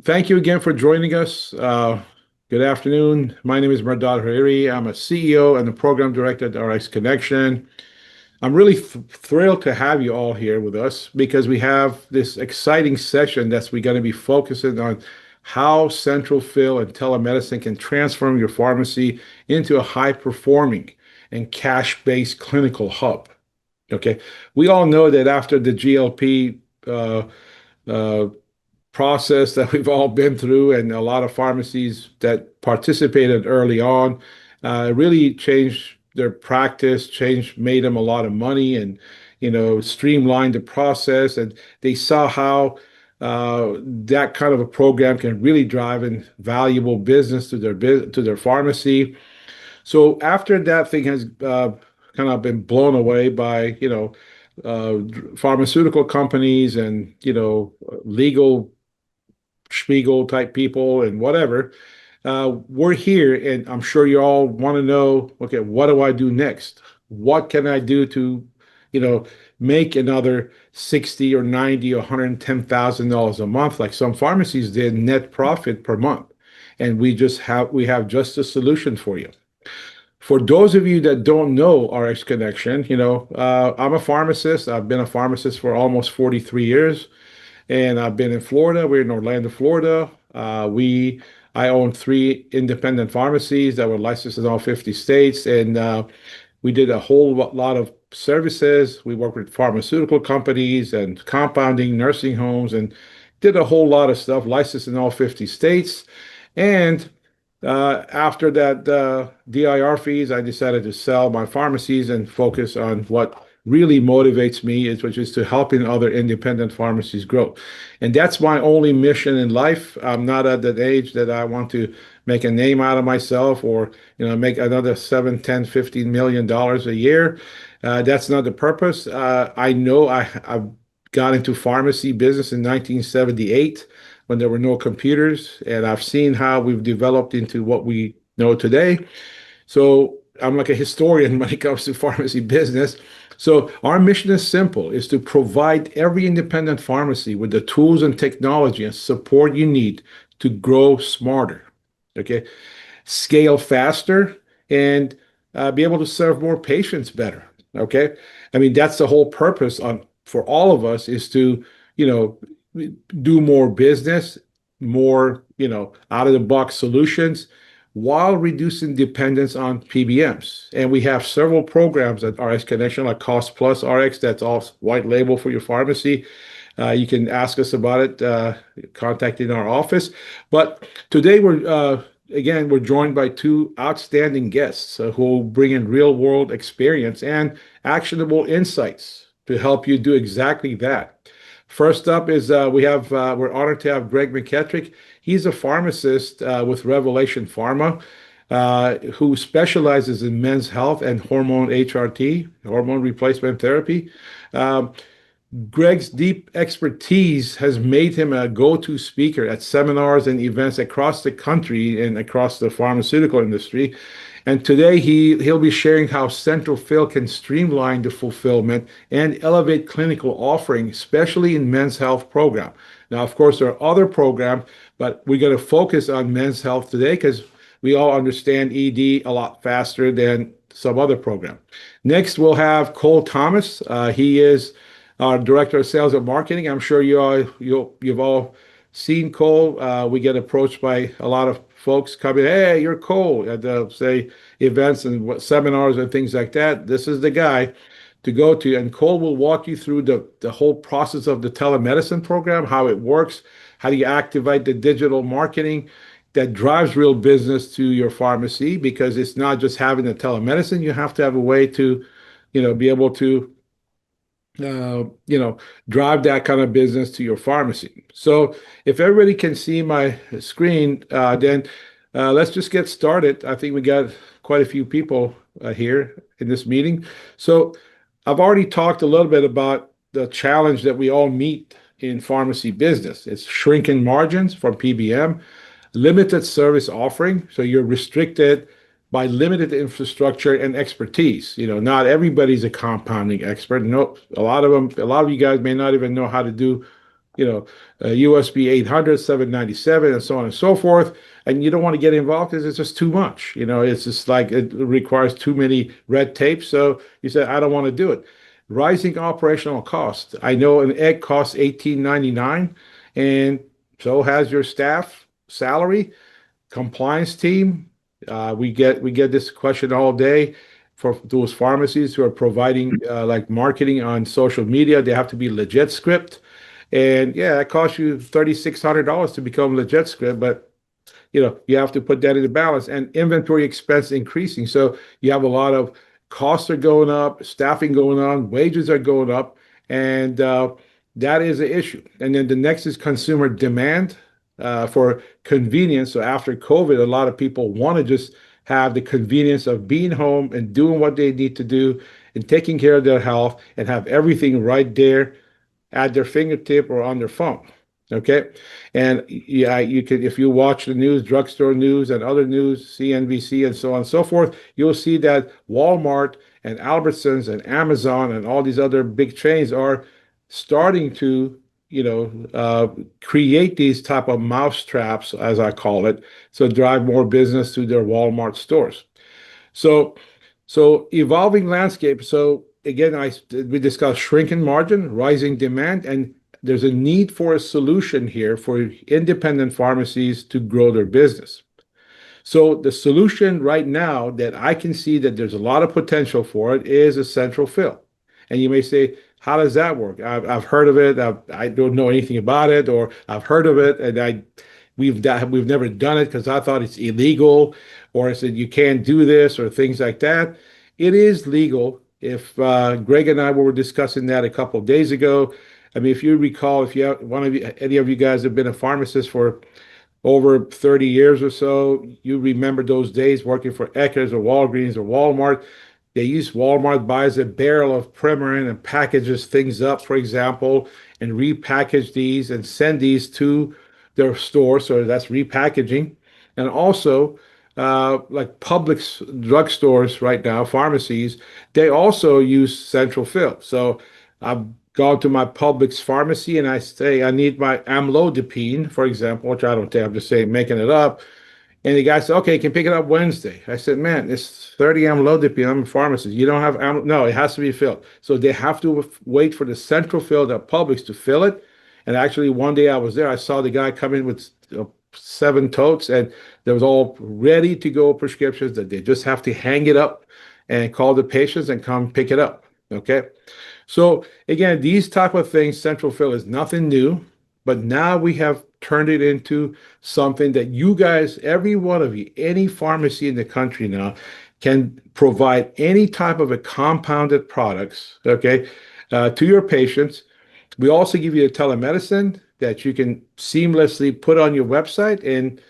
Thank you again for joining us. Good afternoon. My name is Mehrdad Hariri. I'm a CEO and the program director at RX Connection. I'm really thrilled to have you all here with us because we have this exciting session that's we're going to be focusing on how central fill and telemedicine can transform your pharmacy into a high-performing and cash-based clinical hub. Okay, we all know that after the GLP uh, process that we've all been through, and a lot of pharmacies that participated early on really changed their practice, made them a lot of money, and streamlined the process. And they saw how that kind of a program can really drive in valuable business to their pharmacy. So after that thing has kind of been blown away by uh, pharmaceutical companies and legal Spiegel type people and whatever. We're here, and I'm sure you all want to know, okay, what do I do next? What can I do to, you know, make another 60 or 90 or $110,000 a month, like some pharmacies did, net profit per month. And we have just a solution for you. For those of you that don't know RX Connection, I'm a pharmacist. I've been a pharmacist for almost 43 years. And I've been in Florida. We're in Orlando, Florida. I own three independent pharmacies that were licensed in all 50 states, and we did a whole lot of services. We worked with pharmaceutical companies and compounding, nursing homes, and did a whole lot of stuff, licensed in all 50 states. And after that DIR fees, I decided to sell my pharmacies and focus on what really motivates me, which is to helping other independent pharmacies grow. And that's my only mission in life. I'm not at that age that I want to make a name out of myself or make another 7, 10, $15 million a year. That's not the purpose. I know I've got into pharmacy business in 1978 when there were no computers, and I've seen how we've developed into what we know today. So I'm like a historian when it comes to pharmacy business. So our mission is simple, is to provide every independent pharmacy with the tools and technology and support you need to grow smarter, okay? Scale faster, and be able to serve more patients better, okay? I mean, that's the whole purpose for all of us, is to, you know, do more business, more, out of the box solutions, while reducing dependence on PBMs. And we have several programs at RX Connection, like Cost Plus RX, that's all white label for your pharmacy. You can ask us about it, contacting our office. But today we're joined by two outstanding guests who will bring in real world experience and actionable insights to help you do exactly that. First up is we're honored to have Greg McKettrick. He's a pharmacist with Revelation Pharma, who specializes in men's health and hormone HRT, hormone replacement therapy. Um, Greg's deep expertise has made him a go-to speaker at seminars and events across the country and across the pharmaceutical industry. And today he'll be sharing how Central Fill can streamline the fulfillment and elevate clinical offering, especially in men's health program. Now, of course, there are other programs, but we're going to focus on men's health today because we all understand ED a lot faster than some other program. Next, we'll have Cole Thomas. He is our director of sales and marketing. I'm sure you've all seen Cole. We get approached by a lot of folks coming, hey, you're Cole, at say events and seminars and things like that. This is the guy to go to, and Cole will walk you through the whole process of the telemedicine program, how it works, how do you activate the digital marketing that drives real business to your pharmacy, because it's not just having the telemedicine. You have to have a way to, be able to you know, drive that kind of business to your pharmacy. So if everybody can see my screen, then let's just get started. I think we got quite a few people here in this meeting. So I've already talked a little bit about the challenge that we all meet in pharmacy business. It's shrinking margins from PBM, limited service offering. So you're restricted by limited infrastructure and expertise. Not everybody's a compounding expert. No, a lot of you guys may not even know how to do USB 800, 797, and so on and so forth. And you don't want to get involved because it's just too much. It's just like it requires too many red tape. So you say, I don't want to do it. Rising operational costs. I know an egg costs 18.99, and so has your staff salary, compliance team. We get this question all day for those pharmacies who are providing like marketing on social media. They have to be legit script. And yeah, it costs you $3,600 to become legit script, but you have to put that in the balance and inventory expense increasing. So you have a lot of costs are going up, staffing going on, wages are going up, and that is an issue. And then the next is consumer demand for convenience. So after COVID, a lot of people want to just have the convenience of being home and doing what they need to do and taking care of their health and have everything right there at their fingertip or on their phone. Okay. And yeah, you can, if you watch the news, drugstore news and other news, CNBC and so on and so forth, you'll see that Walmart and Albertsons and Amazon and all these other big chains are starting to, create these type of mouse traps, as I call it, so drive more business to their Walmart stores. So, so evolving landscape. So again, we discussed shrinking margin, rising demand, and there's a need for a solution here for independent pharmacies to grow their business. So the solution right now that I can see that there's a lot of potential for it is a central fill. And you may say, how does that work? I've heard of it. I don't know anything about it, or I've heard of it, and we've never done it because I thought it's illegal, or I said you can't do this, or things like that. It is legal. If Greg and I were discussing that a couple of days ago, I mean, if you recall, if you have, any of you guys have been a pharmacist for over 30 years or so, you remember those days working for Eckers or Walgreens or Walmart. They use Walmart buys a barrel of Premarin and packages things up, for example, and repackage these and send these to their store. So that's repackaging. And also, like Publix drugstores right now, pharmacies, they also use central fill. So I've gone to my Publix pharmacy and I say I need my amlodipine, for example, which I don't think I'm just saying making it up. And the guy said, okay, you can pick it up Wednesday. I said, man, it's 30 amlodipine. I'm a pharmacist. You don't have no, it has to be filled. So they have to wait for the central fill at Publix to fill it. And actually, one day I was there, I saw the guy come in with 7 totes, and there was all ready to go prescriptions that they just have to hang it up and call the patients and come pick it up. Okay. So again, these type of things, central fill is nothing new, but now we have turned it into something that you guys, every one of you, any pharmacy in the country now can provide any type of a compounded products, okay, to your patients. We also give you a telemedicine that you can seamlessly put on your website and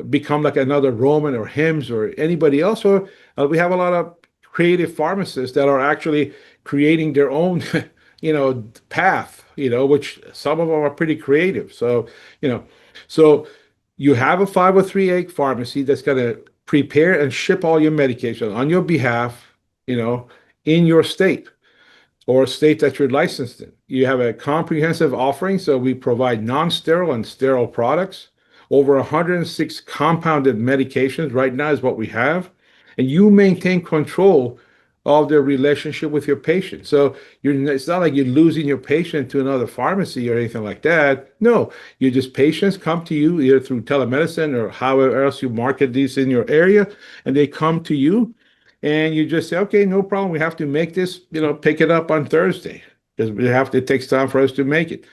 become like another Roman or Hims or anybody else. Or we have a lot of creative pharmacists that are actually creating their own, path, which some of them are pretty creative. So, so you have a 503A pharmacy that's going to prepare and ship all your medication on your behalf, in your state or state that you're licensed in. You have a comprehensive offering. So we provide non-sterile and sterile products. Over 106 compounded medications right now is what we have. And you maintain control of the relationship with your patient. So it's not like you're losing your patient to another pharmacy or anything like that. No, you just patients come to you either through telemedicine or however else you market these in your area, and they come to you and you just say, okay, no problem. We have to make this, pick it up on Thursday because it takes time for us to make it.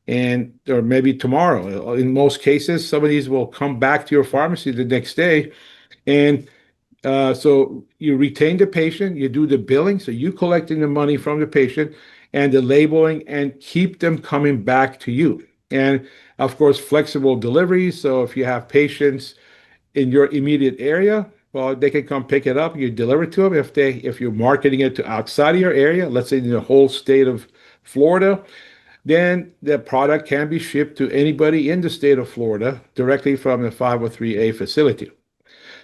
And, or maybe tomorrow. In most cases, some of these will come back to your pharmacy the next day. And so you retain the patient, you do the billing, so you collecting the money from the patient and the labeling and keep them coming back to you. And of course, flexible delivery. So if you have patients in your immediate area, well, they can come pick it up. You deliver it to them. If you're marketing it to outside of your area, let's say in the whole state of Florida, then the product can be shipped to anybody in the state of Florida directly from the 503A facility.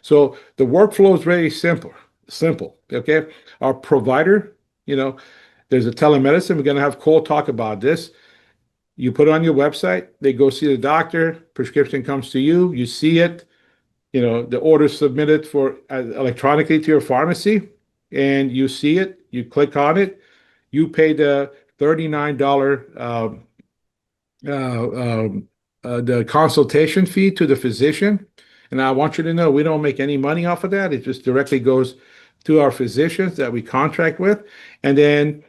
So the workflow is very simple. Okay. Our provider, there's a telemedicine. We're going to have Cole talk about this. You put it on your website, they go see the doctor, prescription comes to you, you see it, the order submitted for electronically to your pharmacy, and you see it, you click on it, you pay the $39 the consultation fee to the physician. And I want you to know we don't make any money off of that. It just directly goes to our physicians that we contract with. And then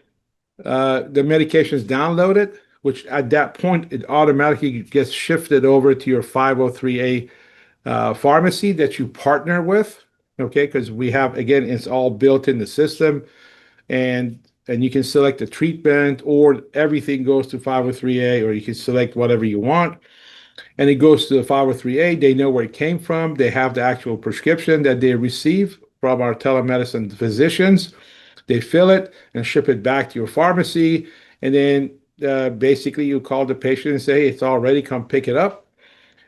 the medication is downloaded, which at that point, it automatically gets shifted over to your 503A pharmacy that you partner with. Okay, because we have, again, it's all built in the system, and you can select the treatment, or everything goes to 503A, or you can select whatever you want, and it goes to the 503A. They know where it came from. They have the actual prescription that they receive from our telemedicine physicians. They fill it and ship it back to your pharmacy, and then basically you call the patient and say it's all ready, come pick it up,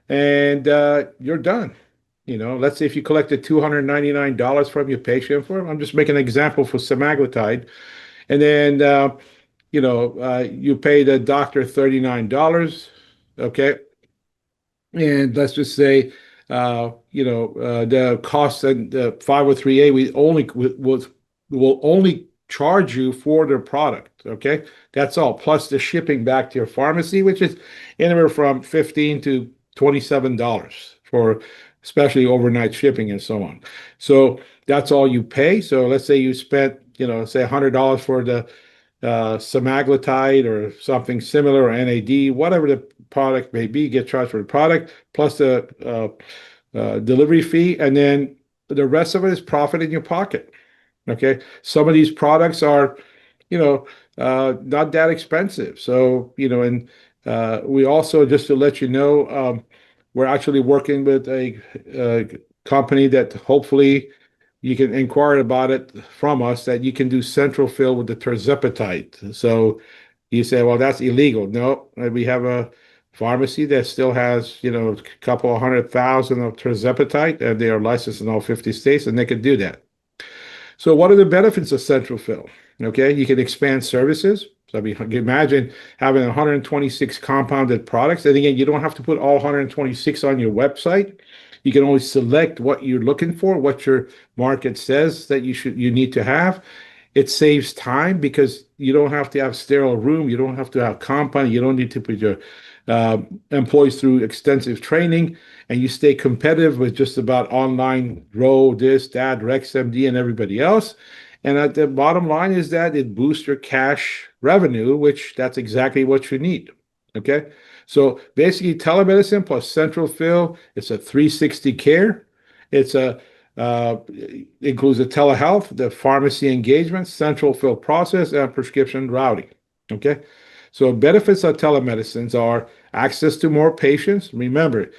and you're done. Let's say if you collected $299 from your patient for, I'm just making an example for semaglutide, and then you pay the doctor $39, okay? And let's just say the cost and the 503A, will only charge you for their product, okay? That's all, plus the shipping back to your pharmacy, which is anywhere from $15 to $27 for especially overnight shipping and so on. So that's all you pay. So let's say you spent, say $100 for the semaglutide or something similar, or NAD, whatever the product may be, get charged for the product plus the delivery fee, and then the rest of it is profit in your pocket. Okay, some of these products are, not that expensive. So, and we also, just to let you know, we're actually working with a company that hopefully you can inquire about it from us, that you can do central fill with the tirzepatide. So you say, well, that's illegal. No, we have a pharmacy that still has, a couple of 100,000 of tirzepatide, and they are licensed in all 50 states, and they can do that. So what are the benefits of central fill? Okay, you can expand services. So I mean, imagine having 126 compounded products. And again, you don't have to put all 126 on your website. You can only select what you're looking for, what your market says that you need to have. It saves time because you don't have to have sterile room. You don't have to have compound. You don't need to put your employees through extensive training, and you stay competitive with just about online Ro, this, that, RexMD, and everybody else. And at the bottom line is that it boosts your cash revenue, which that's exactly what you need. Okay. So basically, telemedicine plus central fill, it's a 360 care. It's includes the telehealth, the pharmacy engagement, central fill process, and prescription routing. Okay. So benefits of telemedicines are access to more patients. Remember,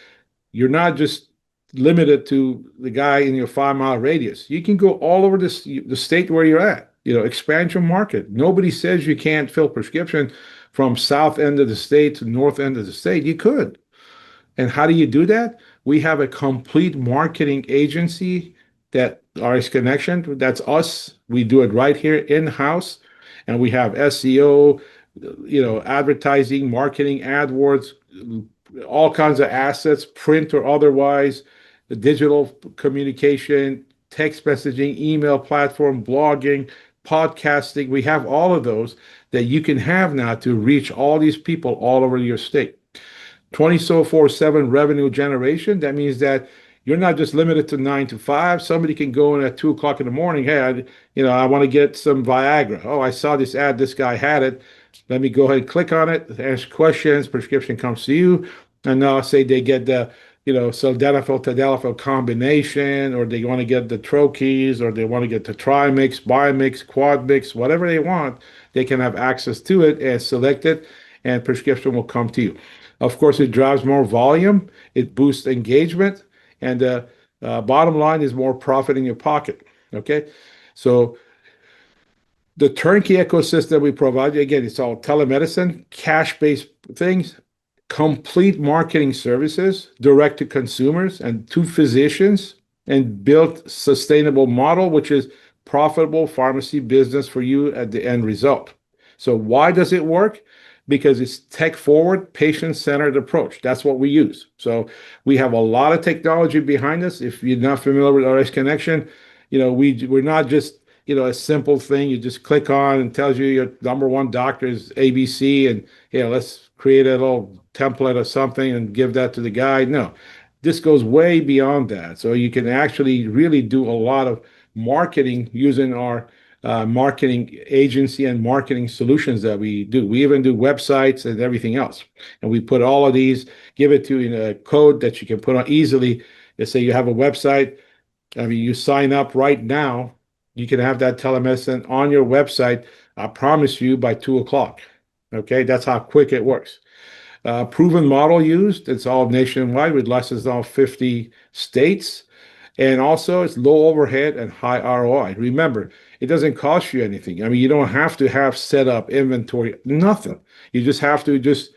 you're not just limited to the guy in your 5-mile radius. You can go all over the state where you're at. Expand your market. Nobody says you can't fill prescription from south end of the state to north end of the state. You could. And how do you do that? We have a complete marketing agency that RX Connection, that's us. We do it right here in-house. And we have SEO, advertising, marketing, AdWords, all kinds of assets, print or otherwise, the digital communication, text messaging, email platform, blogging, podcasting. We have all of those that you can have now to reach all these people all over your state. 24/7 revenue generation. That means that you're not just limited to 9 to 5. Somebody can go in at 2 o'clock in the morning. Hey, I want to get some Viagra. Oh, I saw this ad. This guy had it. Let me go ahead and click on it, ask questions, prescription comes to you, and now say they get the, sildenafil, tadalafil combination, or they want to get the troches, or they want to get the trimix, bimix, quad mix, whatever they want, they can have access to it and select it, and prescription will come to you. Of course, it drives more volume, it boosts engagement, and the bottom line is more profit in your pocket. Okay, so the turnkey ecosystem we provide, again, it's all telemedicine, cash-based things, complete marketing services, direct to consumers and to physicians, and built sustainable model, which is profitable pharmacy business for you at the end result. So why does it work? because it's tech forward, patient centered approach. That's what we use. So we have a lot of technology behind us. If you're not familiar with RX Connection, we're not just a simple thing you just click on and tells you your number one doctor is ABC, and let's create a little template or something and give that to the guy. No, this goes way beyond that. So you can actually really do a lot of marketing using our marketing agency and marketing solutions that we do. We even do websites and everything else. And we put all of these, give it to you in a code that you can put on easily. Let's say you have a website. I mean, you sign up right now, you can have that telemedicine on your website. I promise you by 2 o'clock. Okay, that's how quick it works. Proven model used. It's all nationwide with licenses in all 50 states. And also, it's low overhead and high ROI. Remember, it doesn't cost you anything. I mean, you don't have to have set up inventory, nothing. You just have to just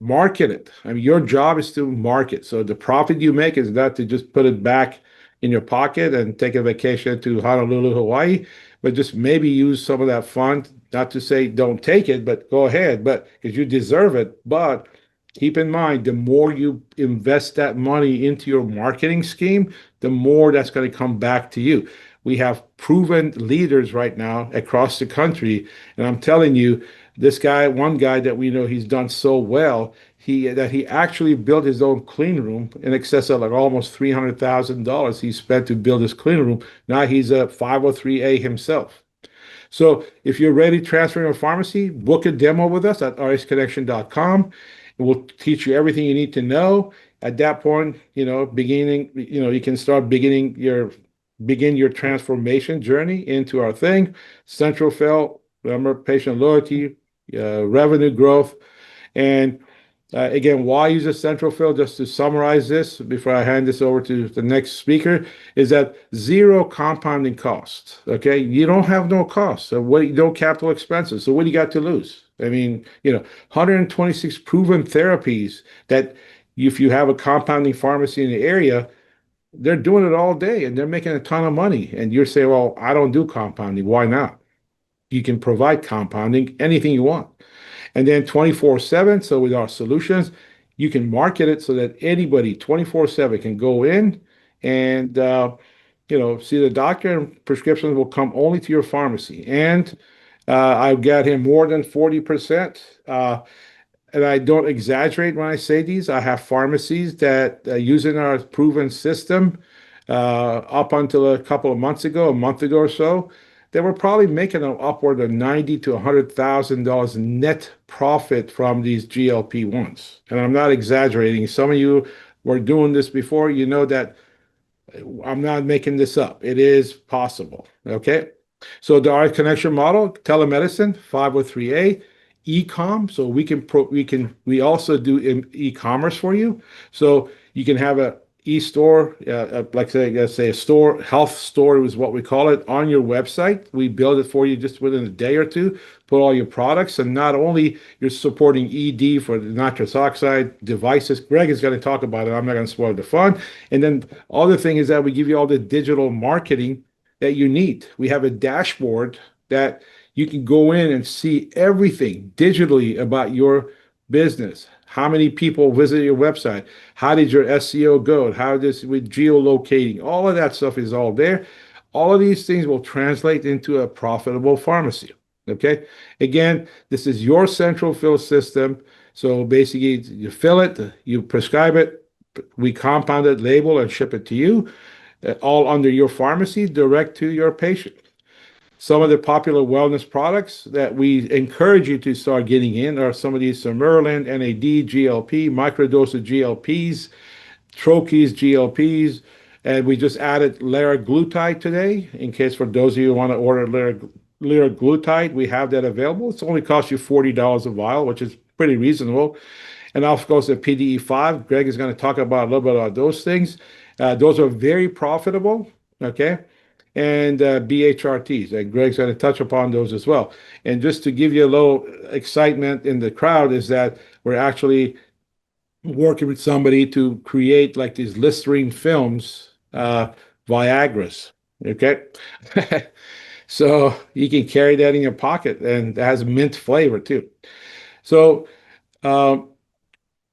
market it. I mean, your job is to market. So the profit you make is not to just put it back in your pocket and take a vacation to Honolulu, Hawaii, but just maybe use some of that fund. Not to say don't take it, but go ahead, but because you deserve it. But keep in mind, the more you invest that money into your marketing scheme, the more that's going to come back to you. We have proven leaders right now across the country, and I'm telling you, this guy, one guy that we know, he's done so well, he actually built his own clean room in excess of like almost $300,000 he spent to build his clean room. Now he's a 503A himself. So if you're ready to transfer your pharmacy, book a demo with us at rxconnection.com, and we'll teach you everything you need to know. At that point, you can start begin your transformation journey into our thing. Central Fill, remember, patient loyalty, revenue growth, and again, why use a central fill? Just to summarize this before I hand this over to the next speaker, is that zero compounding cost. Okay, you don't have no cost, so no capital expenses. So what do you got to lose? I mean, 126 proven therapies that if you have a compounding pharmacy in the area, they're doing it all day and they're making a ton of money. And you're saying, well, I don't do compounding. Why not? You can provide compounding anything you want. And then 24/7, so with our solutions, you can market it so that anybody 24/7 can go in and see the doctor, and prescriptions will come only to your pharmacy. And I've got him more than 40%. And I don't exaggerate when I say these. I have pharmacies that using our proven system up until a couple of months ago, a month ago or so, they were probably making an upward of $90,000 to $100,000 net profit from these GLP-1s. And I'm not exaggerating. Some of you were doing this before. You know that I'm not making this up. It is possible. Okay. So the RX Connection model, telemedicine, 503A, e-com. So we also do e-commerce for you. So you can have a e-store, let's say a store, health store is what we call it, on your website. We build it for you just within a day or two, put all your products, and not only you're supporting ED for the nitrous oxide devices. Greg is going to talk about it. I'm not going to spoil the fun. And then other thing is that we give you all the digital marketing that you need. We have a dashboard that you can go in and see everything digitally about your business. How many people visit your website? How did your SEO go? How does with geolocating? All of that stuff is all there. All of these things will translate into a profitable pharmacy. Okay. Again, this is your central fill system. So basically, you fill it, you prescribe it, we compound it, label, and ship it to you, all under your pharmacy, direct to your patient. Some of the popular wellness products that we encourage you to start getting in are some of these Sermorelin, NAD, GLP, microdose of GLPs, Troches, GLPs, and we just added liraglutide today. In case for those of you who want to order liraglutide, we have that available. It's only cost you $40 a vial, which is pretty reasonable. And of course, the PDE5, Greg is going to talk about a little bit about those things. Those are very profitable, okay? And BHRTs, and Greg's going to touch upon those as well. And just to give you a little excitement in the crowd is that we're actually working with somebody to create like these Listerine films, Viagra's, okay? So you can carry that in your pocket, and it has mint flavor too. So, um,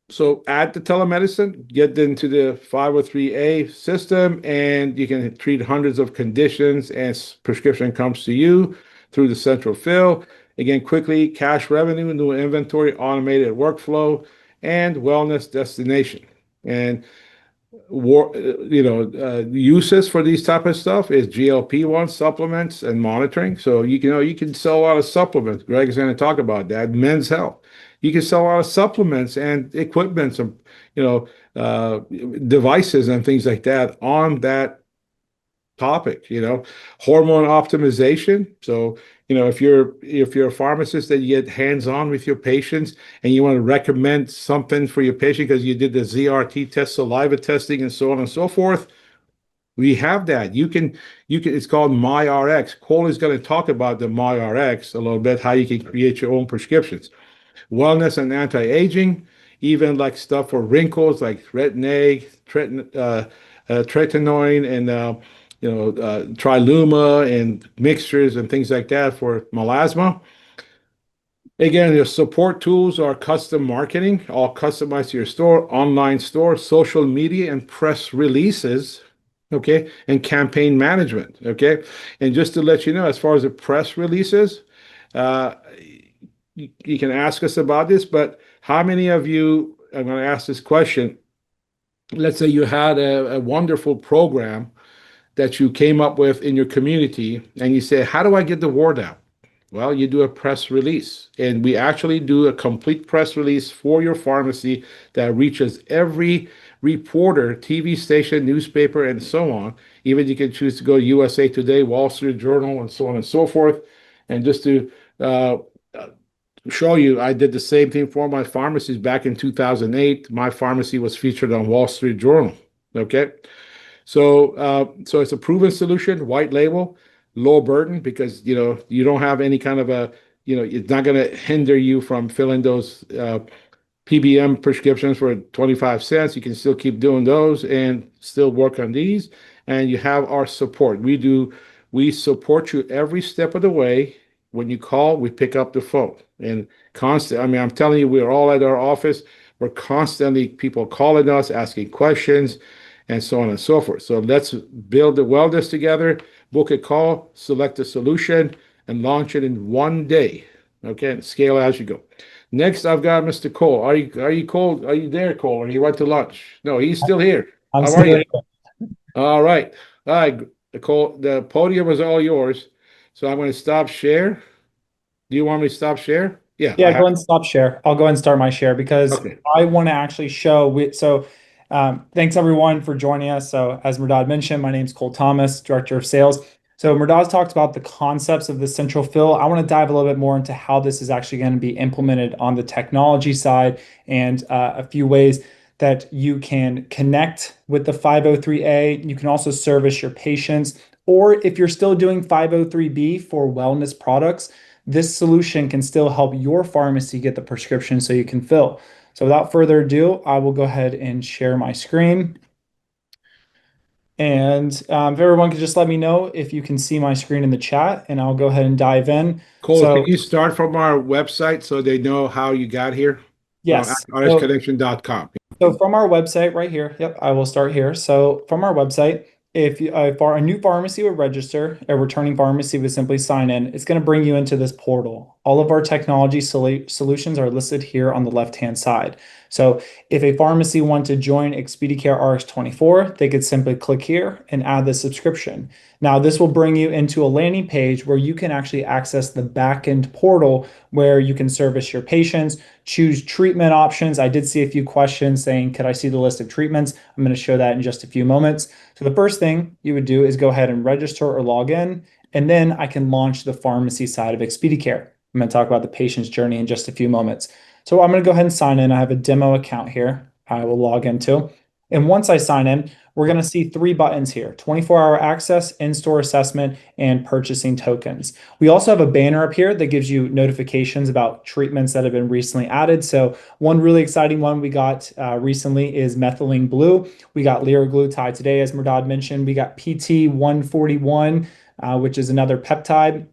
so add the telemedicine, get into the 503A system, and you can treat hundreds of conditions as prescription comes to you through the central fill. Again, quickly, cash revenue, new inventory, automated workflow, and wellness destination. And uses for these type of stuff is GLP-1 supplements and monitoring. So you can sell a lot of supplements. Greg is going to talk about that. Men's health. You can sell a lot of supplements and equipment, some you know uh, devices and things like that on that topic. Hormone optimization. So if you're a pharmacist that you get hands-on with your patients and you want to recommend something for your patient because you did the ZRT test, saliva testing, and so on and so forth, we have that. You can. It's called MyRx. Cole is going to talk about the MyRx a little bit, how you can create your own prescriptions. Wellness and anti-aging, even like stuff for wrinkles like Retin-A, tretinoin, and Triluma and mixtures and things like that for melasma. Again, your support tools are custom marketing, all customized to your store, online store, social media, and press releases. Okay, and campaign management. Okay, and just to let you know, as far as the press releases, uh, you can ask us about this, but how many of you, I'm going to ask this question. Let's say you had a wonderful program that you came up with in your community, and you say, how do I get the word out? Well, you do a press release, and we actually do a complete press release for your pharmacy that reaches every reporter, TV station, newspaper, and so on. Even you can choose to go to USA Today, Wall Street Journal, and so on and so forth. And just to uh, show you, I did the same thing for my pharmacies back in 2008. My pharmacy was featured on Wall Street Journal. Okay. So it's a proven solution, white label, low burden, because you don't have any kind of it's not going to hinder you from filling those PBM prescriptions for 25 cents. You can still keep doing those and still work on these. And you have our support. We support you every step of the way. When you call, we pick up the phone and constant. I mean, I'm telling you, we're all at our office. We're constantly people calling us, asking questions, and so on and so forth. So let's build the wellness together, book a call, select a solution, and launch it in one day. Okay, and scale as you go. Next, I've got Mr. Cole. Are you Cole? Are you there, Cole? Or he went to lunch? No, he's still here. I'm How are still you? here. All right. All right, Cole. The podium is all yours. So I'm going to stop share. Do you want me to stop share? Yeah, I Yeah, have. go ahead and stop share. I'll go ahead and start my share because Okay. I want to actually show. Thanks everyone for joining us. So, as Murdad mentioned, my name is Cole Thomas, Director of Sales. So, Murdad's talked about the concepts of the central fill. I want to dive a little bit more into how this is actually going to be implemented on the technology side and a few ways that you can connect with the 503A. You can also service your patients, or if you're still doing 503B for wellness products, this solution can still help your pharmacy get the prescription so you can fill. So without further ado, I will go ahead and share my screen. And if everyone could just let me know if you can see my screen in the chat, and I'll go ahead and dive in. Cole, can So you start from our website so they know how you got here? yes, RSconnection.com. so from our website right here, yep, I will start here. So from our website, if a new pharmacy would register, a returning pharmacy would simply sign in, it's going to bring you into this portal. All of our technology solutions are listed here on the left-hand side. So if a pharmacy wanted to join ExpediCare RX24, they could simply click here and add the subscription. Now, this will bring you into a landing page where you can actually access the backend portal where you can service your patients, choose treatment options. I did see a few questions saying, could I see the list of treatments? I'm going to show that in just a few moments. So the first thing you would do is go ahead and register or log in, and then I can launch the pharmacy side of ExpediCare. I'm going to talk about the patient's journey in just a few moments. So I'm going to go ahead and sign in. I have a demo account here I will log into. And once I sign in, we're going to see three buttons here: 24-hour access, in-store assessment, and purchasing tokens. We also have a banner up here that gives you notifications about treatments that have been recently added. So one really exciting one we got recently is methylene blue. We got liraglutide today, as Murdad mentioned. We got PT 141, which is another peptide.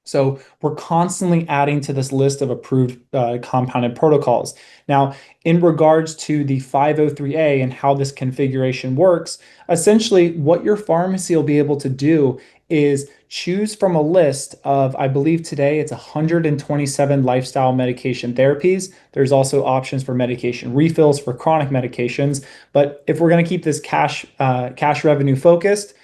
So we're constantly adding to this list of approved compounded protocols. Now, in regards to the 503A and how this configuration works, essentially what your pharmacy will be able to do is choose from a list of, I believe today it's 127 lifestyle medication therapies. There's also options for medication refills for chronic medications. But if we're going to keep this cash revenue focused,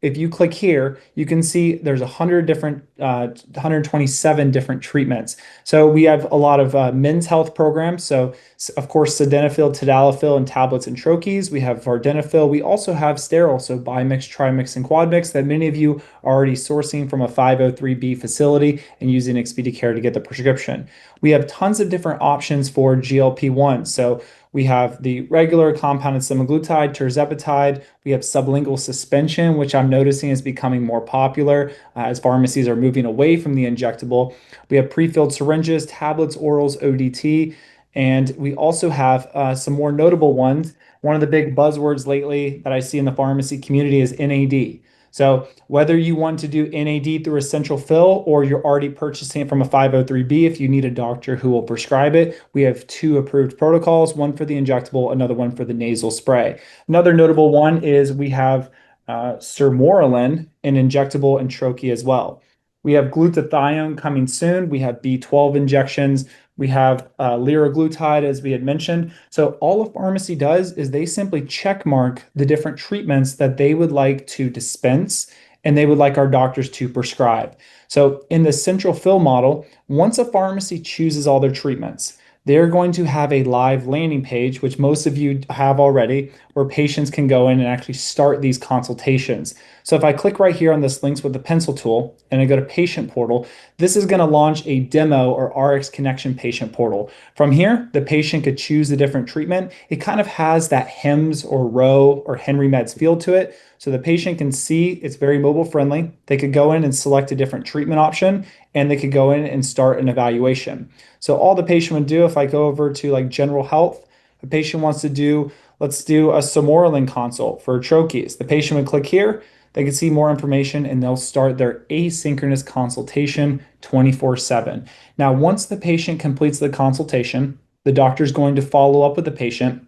if you click here, you can see there's 127 different treatments. So we have a lot of men's health programs. So of course, sildenafil, tadalafil, and tablets and troches. We have vardenafil. We also have sterile, so bimix, trimix, and quadmix that many of you are already sourcing from a 503B facility and using Expedicare to get the prescription. We have tons of different options for GLP-1. So we have the regular compounded semaglutide, tirzepatide. We have sublingual suspension, which I'm noticing is becoming more popular as pharmacies are moving away from the injectable. We have pre-filled syringes, tablets, orals, ODT, and we also have some more notable ones. One of the big buzzwords lately that I see in the pharmacy community is NAD. So whether you want to do NAD through a central fill or you're already purchasing it from a 503B, if you need a doctor who will prescribe it, we have two approved protocols, one for the injectable, another one for the nasal spray. Another notable one is we have sermorelin, an injectable and troche as well. We have glutathione coming soon. We have B12 injections. We have liraglutide, as we had mentioned. So all a pharmacy does is they simply check mark the different treatments that they would like to dispense and they would like our doctors to prescribe. So in the central fill model, once a pharmacy chooses all their treatments, they're going to have a live landing page, which most of you have already, where patients can go in and actually start these consultations. So if I click right here on this links with the pencil tool and I go to patient portal, this is going to launch a demo or RX Connection patient portal. From here, the patient could choose the different treatment. It kind of has that HEMS or Roe or Henry Meds feel to it. So the patient can see it's very mobile friendly. They could go in and select a different treatment option and they could go in and start an evaluation. So all the patient would do, if I go over to like general health, the patient wants to do, let's do a sermorelin consult for troches. The patient would click here, they can see more information and they'll start their asynchronous consultation 24/7. Now, once the patient completes the consultation, the doctor is going to follow up with the patient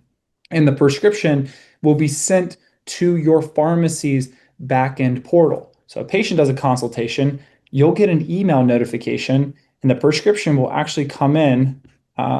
and the prescription will be sent to your pharmacy's back-end portal. So a patient does a consultation, you'll get an email notification and the prescription will actually come in.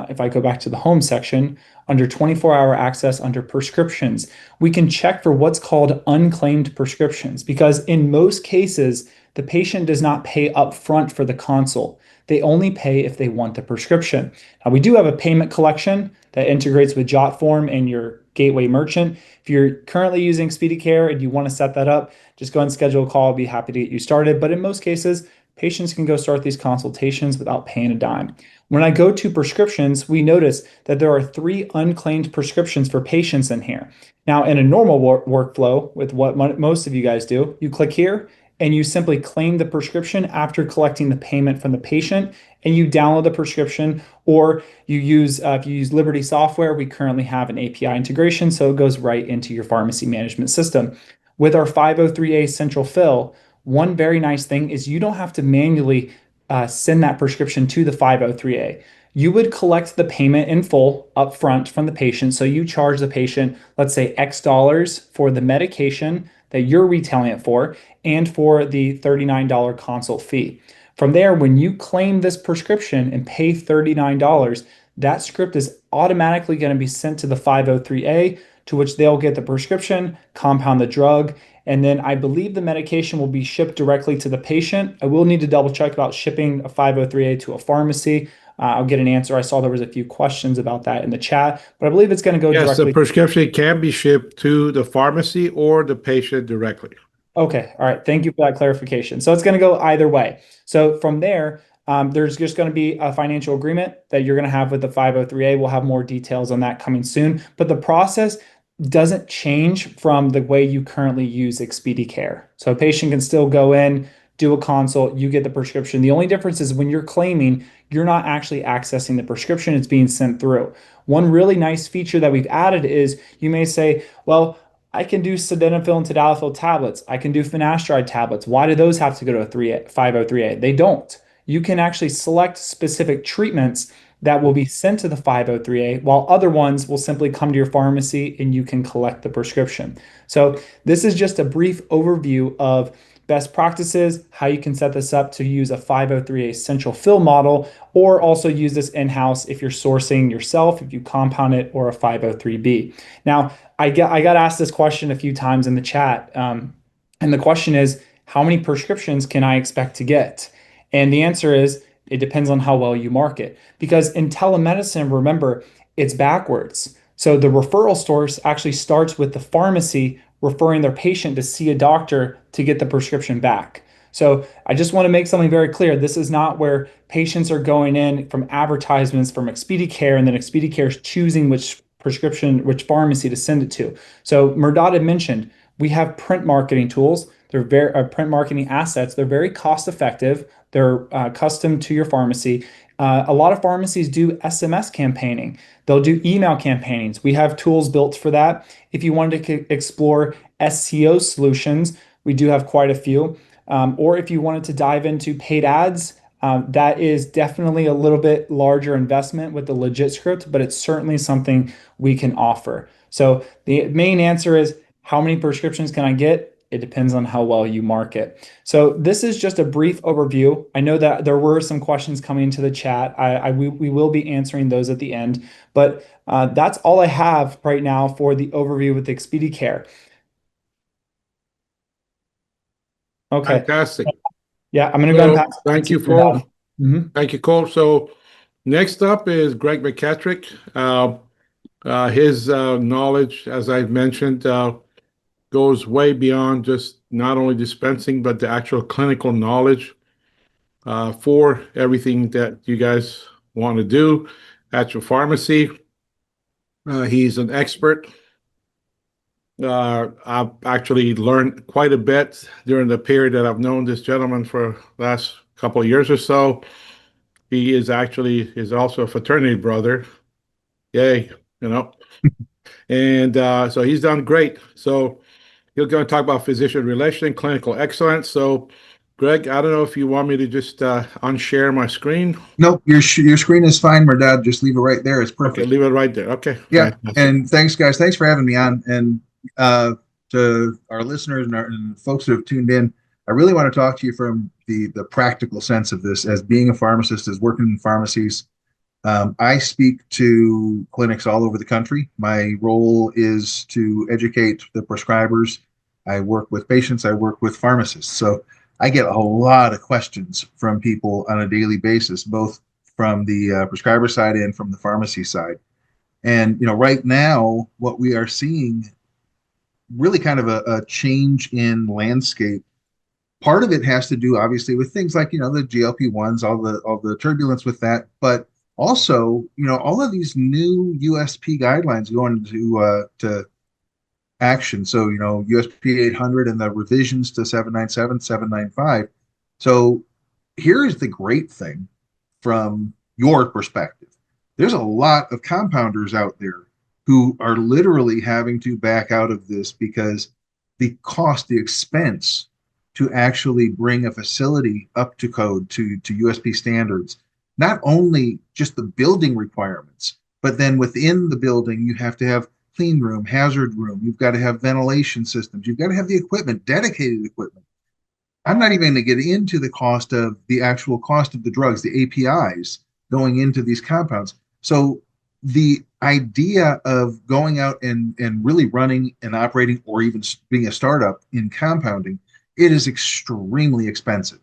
If I go back to the home section, under 24-hour access under prescriptions, we can check for what's called unclaimed prescriptions because in most cases, the patient does not pay upfront for the consult. They only pay if they want the prescription. Now, we do have a payment collection that integrates with JotForm and your gateway merchant. If you're currently using Expedicare and you want to set that up, just go ahead and schedule a call. I'll be happy to get you started. But in most cases, patients can go start these consultations without paying a dime. When I go to prescriptions, we notice that there are 3 unclaimed prescriptions for patients in here. Now, in a normal workflow with what most of you guys do, you click here and you simply claim the prescription after collecting the payment from the patient and you download the prescription or you use, if you use Liberty software, we currently have an API integration, so it goes right into your pharmacy management system. With our 503A central fill, one very nice thing is you don't have to manually send that prescription to the 503A. You would collect the payment in full upfront from the patient. So you charge the patient, let's say X dollars for the medication that you're retailing it for and for the $39 consult fee. From there, when you claim this prescription and pay $39, that script is automatically going to be sent to the 503A, to which they'll get the prescription, compound the drug, and then I believe the medication will be shipped directly to the patient. I will need to double check about shipping a 503A to a pharmacy. I'll get an answer. I saw there was a few questions about that in the chat, but I believe it's going to go Yes, directly. the prescription can be shipped to the pharmacy or the patient directly. Okay. All right. Thank you for that clarification. So it's going to go either way. So from there, there's just going to be a financial agreement that you're going to have with the 503A. We'll have more details on that coming soon, but the process doesn't change from the way you currently use Expedicare. So a patient can still go in, do a consult, you get the prescription. The only difference is when you're claiming, you're not actually accessing the prescription, it's being sent through. One really nice feature that we've added is you may say, well, I can do sildenafil and tadalafil tablets. I can do finasteride tablets. Why do those have to go to a 503A? They don't. you can actually select specific treatments that will be sent to the 503A, while other ones will simply come to your pharmacy and you can collect the prescription. So this is just a brief overview of best practices, how you can set this up to use a 503A central fill model, or also use this in-house if you're sourcing yourself, if you compound it, or a 503B. Now, I got asked this question a few times in the chat, and the question is, how many prescriptions can I expect to get? And the answer is, it depends on how well you market. Because in telemedicine, remember, it's backwards. So the referral source actually starts with the pharmacy referring their patient to see a doctor to get the prescription back. So I just want to make something very clear. This is not where patients are going in from advertisements from ExpediCare, and then ExpediCare is choosing which prescription, which pharmacy to send it to. So Mehrdad had mentioned, we have print marketing tools. They're very print marketing assets. They're very cost effective. They're custom to your pharmacy. A lot of pharmacies do SMS campaigning. They'll do email campaigns. We have tools built for that. If you wanted to explore SEO solutions, we do have quite a few. Or if you wanted to dive into paid ads, that is definitely a little bit larger investment with the legit script, but it's certainly something we can offer. So the main answer is, how many prescriptions can I get? It depends on how well you market. So this is just a brief overview. I know that there were some questions coming into the chat. We will be answering those at the end, but that's all I have right now for the overview with ExpediCare. Okay. Fantastic. Yeah, I'm going to go and pass. Thank you, Cole. Thank you, Cole. So next up is Greg McKettrick. His knowledge, as I've mentioned, goes way beyond just not only dispensing, but the actual clinical knowledge for everything that you guys want to do at your pharmacy. He's an expert. I've actually learned quite a bit during the period that I've known this gentleman for the last couple of years or so. He is also a fraternity brother. Yay, and so he's done great. So he's going to talk about physician relation, clinical excellence. So, Greg, I don't know if you want me to just unshare my screen. Nope, your screen is fine, Mehrdad. Just leave it right there. It's perfect. Okay, leave it right there. Okay. Yeah, Fantastic. and thanks, guys. Thanks for having me on. And to our listeners and folks who have tuned in, I really want to talk to you from the practical sense of this. As being a pharmacist, as working in pharmacies, I speak to clinics all over the country. My role is to educate the prescribers. I work with patients. I work with pharmacists. So I get a lot of questions from people on a daily basis, both from the prescriber side and from the pharmacy side. And right now, what we are seeing, really kind of a change in landscape. Part of it has to do, obviously, with things like the GLP-1s, all the turbulence with that, but also, all of these new USP guidelines going to action. So, USP 800 and the revisions to 797, 795. So here's the great thing from your perspective. There's a lot of compounders out there who are literally having to back out of this because the expense to actually bring a facility up to code to USP standards, not only just the building requirements, but then within the building, you have to have clean room, hazard room. You've got to have ventilation systems. You've got to have the equipment, dedicated equipment. I'm not even going to get into the actual cost of the drugs, the APIs going into these compounds. So the idea of going out and really running and operating, or even being a startup in compounding, it is extremely expensive.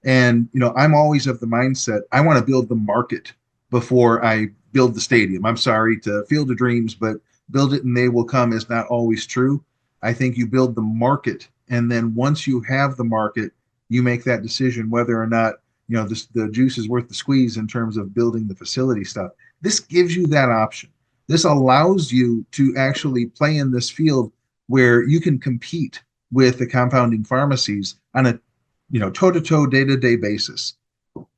And, I'm always of the mindset, I want to build the market before I build the stadium. I'm sorry to Field of Dreams, but build it and they will come is not always true. I think you build the market, and then once you have the market, you make that decision whether or not, the juice is worth the squeeze in terms of building the facility stuff. This gives you that option. This allows you to actually play in this field where you can compete with the compounding pharmacies on a toe-to-toe, day-to-day basis.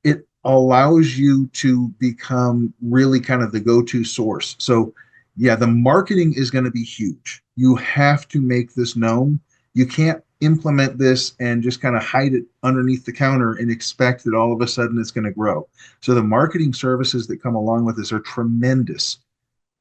It allows you to become really kind of the go-to source. So yeah, the marketing is going to be huge. You have to make this known. You can't implement this and just kind of hide it underneath the counter and expect that all of a sudden it's going to grow. So the marketing services that come along with this are tremendous.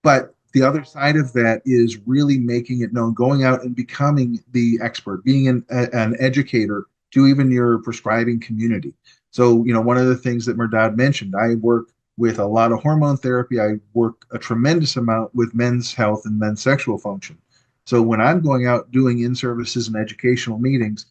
But the other side of that is really making it known, going out and becoming the expert, being an educator to even your prescribing community. So, one of the things that Mehrdad mentioned, I work with a lot of hormone therapy. I work a tremendous amount with men's health and men's sexual function. So when I'm going out doing in-services and educational meetings,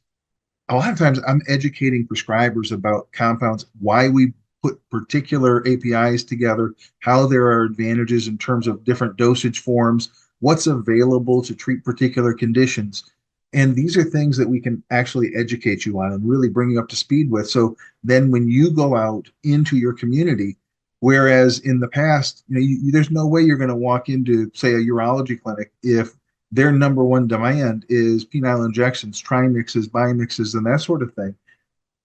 a lot of times I'm educating prescribers about compounds, why we put particular APIs together, how there are advantages in terms of different dosage forms, what's available to treat particular conditions. And these are things that we can actually educate you on and really bring you up to speed with. So then when you go out into your community, whereas in the past, there's no way you're going to walk into, say, a urology clinic if their number one demand is penile injections, trimixes, bimixes, and that sort of thing.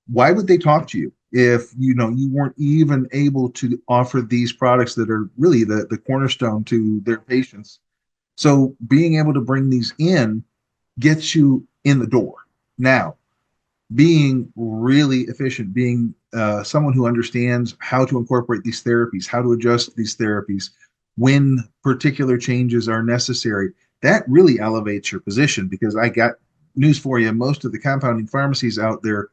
Why would they talk to you if you weren't even able to offer these products that are really the cornerstone to their patients? So being able to bring these in gets you in the door. Now, being really efficient, being someone who understands how to incorporate these therapies, how to adjust these therapies when particular changes are necessary, that really elevates your position, because I got news for you. Most of the compounding pharmacies out there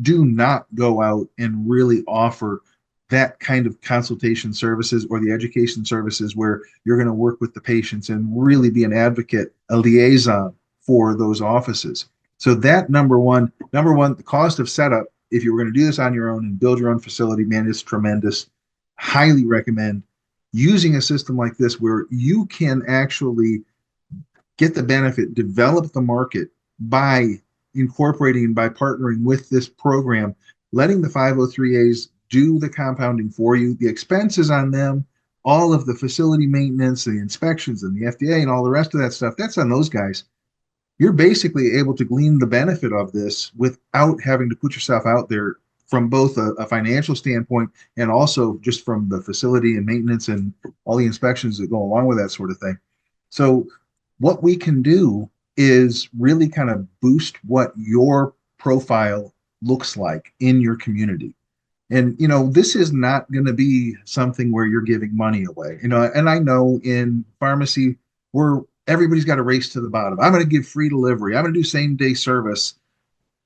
do not go out and really offer that kind of consultation services or the education services where you're going to work with the patients and really be an advocate, a liaison for those offices. So that number one, the cost of setup, if you were going to do this on your own and build your own facility, man, it's tremendous. Highly recommend using a system like this where you can actually get the benefit, develop the market by incorporating and by partnering with this program, letting the 503As do the compounding for you. The expenses on them, all of the facility maintenance, the inspections, and the FDA, and all the rest of that stuff, that's on those guys. You're basically able to glean the benefit of this without having to put yourself out there from both a financial standpoint and also just from the facility and maintenance and all the inspections that go along with that sort of thing. So what we can do is really kind of boost what your profile looks like in your community. And, this is not going to be something where you're giving money away, and I know in pharmacy, everybody's got a race to the bottom. I'm going to give free delivery. I'm going to do same day service,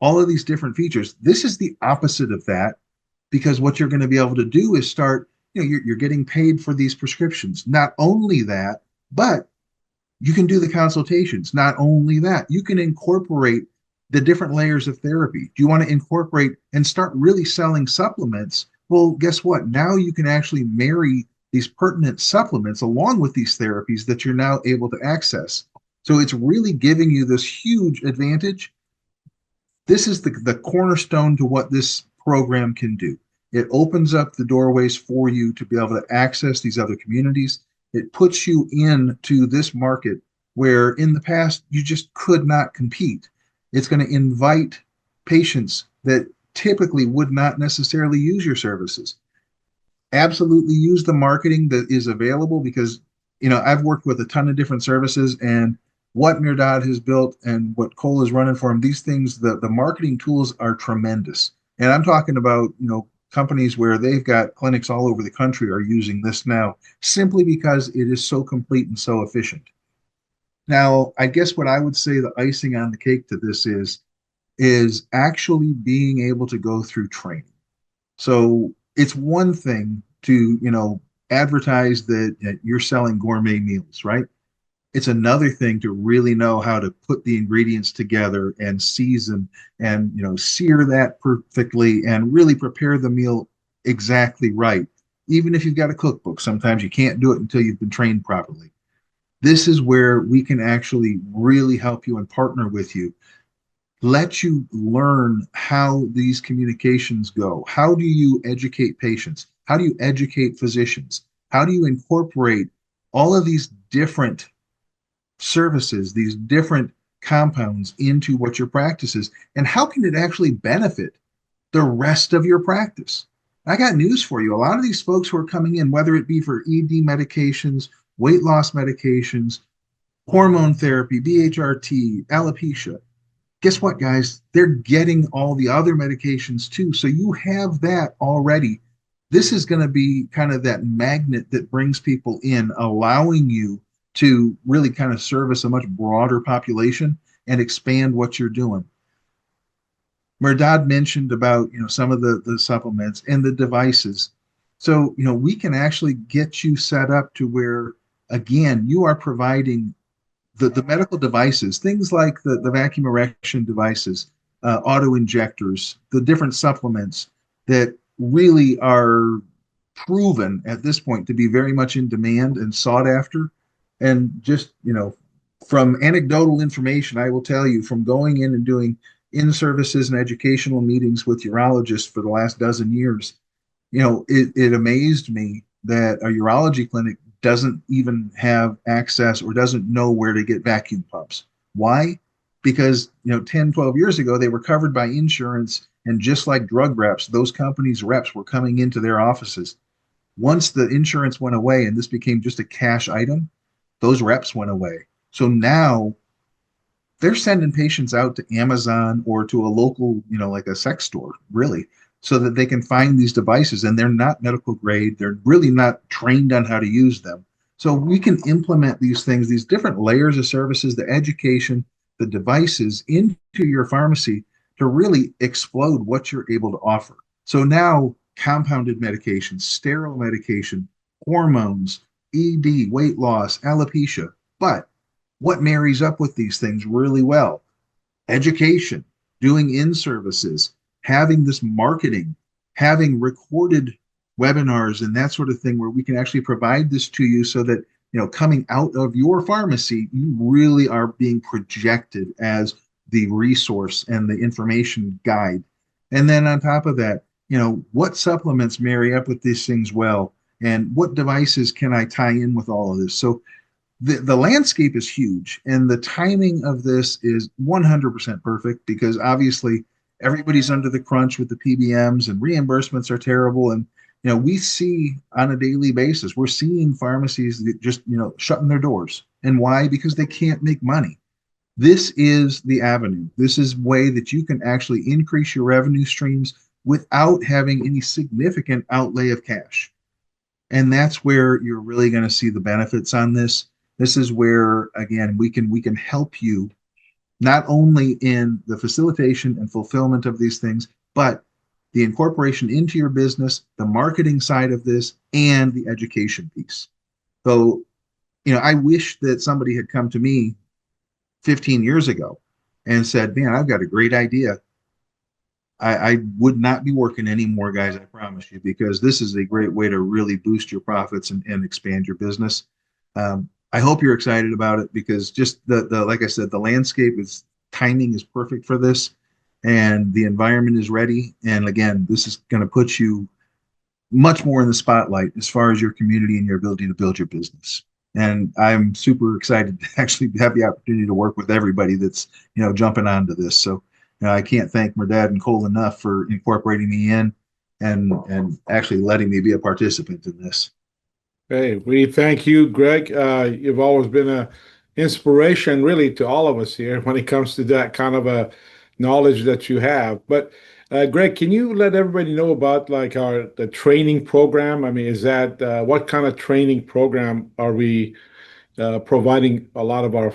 all of these different features. This is the opposite of that, because what you're going to be able to do is start, you're getting paid for these prescriptions. Not only that, but you can do the consultations. Not only that, you can incorporate the different layers of therapy. Do you want to incorporate and start really selling supplements? Well, guess what? Now you can actually marry these pertinent supplements along with these therapies that you're now able to access. So it's really giving you this huge advantage. This is the cornerstone to what this program can do. It opens up the doorways for you to be able to access these other communities. It puts you into this market where in the past you just could not compete. It's going to invite patients that typically would not necessarily use your services. Absolutely use the marketing that is available, because I've worked with a ton of different services, and what Mehrdad has built and what Cole is running for him, these things, the marketing tools are tremendous. And I'm talking about companies where they've got clinics all over the country are using this now, simply because it is so complete and so efficient. Now, I guess what I would say the icing on the cake to this is actually being able to go through training. So it's one thing to, advertise that you're selling gourmet meals, right? It's another thing to really know how to put the ingredients together and season and, sear that perfectly and really prepare the meal exactly right. Even if you've got a cookbook, sometimes you can't do it until you've been trained properly. This is where we can actually really help you and partner with you. Let you learn how these communications go. How do you educate patients? How do you educate physicians? How do you incorporate all of these different services, these different compounds into what your practice is? And how can it actually benefit the rest of your practice? I got news for you. A lot of these folks who are coming in, whether it be for ED medications, weight loss medications, hormone therapy, BHRT, alopecia, guess what, guys? They're getting all the other medications too. So you have that already. This is going to be kind of that magnet that brings people in, allowing you to really kind of service a much broader population and expand what you're doing. Merdad mentioned about, some of the supplements and the devices. So, we can actually get you set up to where, again, you are providing the medical devices, things like the vacuum erection devices, auto injectors, the different supplements that really are proven at this point to be very much in demand and sought after. And just, from anecdotal information, I will tell you from going in and doing in services and educational meetings with urologists for the last dozen years, it amazed me that a urology clinic doesn't even have access or doesn't know where to get vacuum pumps. Why? Because 10, 12 years ago, they were covered by insurance, and just like drug reps, those companies' reps were coming into their offices. Once the insurance went away and this became just a cash item, those reps went away. So now they're sending patients out to Amazon or to a local, like a sex store, really, so that they can find these devices, and they're not medical grade. They're really not trained on how to use them. So we can implement these things, these different layers of services, the education, the devices into your pharmacy to really explode what you're able to offer. So now compounded medications, sterile medication, hormones, ED, weight loss, alopecia. But what marries up with these things really well? Education, doing in services, having this marketing, having recorded webinars and that sort of thing where we can actually provide this to you so that, coming out of your pharmacy, you really are being projected as the resource and the information guide. And then on top of that, what supplements marry up with these things well, and what devices can I tie in with all of this? So the landscape is huge, and the timing of this is 100% perfect because obviously everybody's under the crunch with the PBMs and reimbursements are terrible. And, we see on a daily basis, we're seeing pharmacies that just, shutting their doors. And why? Because they can't make money. This is the avenue. This is a way that you can actually increase your revenue streams without having any significant outlay of cash. And that's where you're really going to see the benefits on this. This is where, again, we can help you not only in the facilitation and fulfillment of these things, but the incorporation into your business, the marketing side of this, and the education piece. So, I wish that somebody had come to me 15 years ago and said, man, I've got a great idea. I would not be working anymore, guys, I promise you, because this is a great way to really boost your profits and expand your business. I hope you're excited about it because just the like I said, the landscape timing is perfect for this, and the environment is ready. And again, this is going to put you much more in the spotlight as far as your community and your ability to build your business. And I'm super excited to actually have the opportunity to work with everybody that's, jumping onto this. So, I can't thank Merdad and Cole enough for incorporating me in and actually letting me be a participant in this. Hey, we thank you, Greg. You've always been an inspiration, really, to all of us here when it comes to that kind of a knowledge that you have. But Greg, can you let everybody know about like the training program? I mean, is that what kind of training program are we providing a lot of our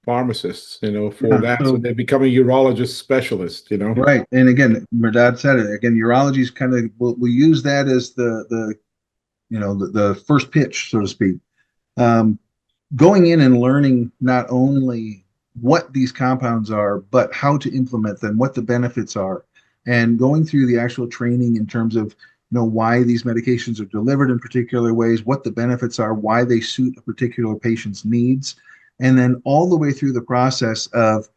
pharmacists, for that, so they become a urologist specialist, Right. And again, Merdad said it again, urology is kind of, we use that as the first pitch, so to speak. Going in and learning not only what these compounds are, but how to implement them, what the benefits are, and going through the actual training in terms of, why these medications are delivered in particular ways, what the benefits are, why they suit a particular patient's needs, and then all the way through the process of,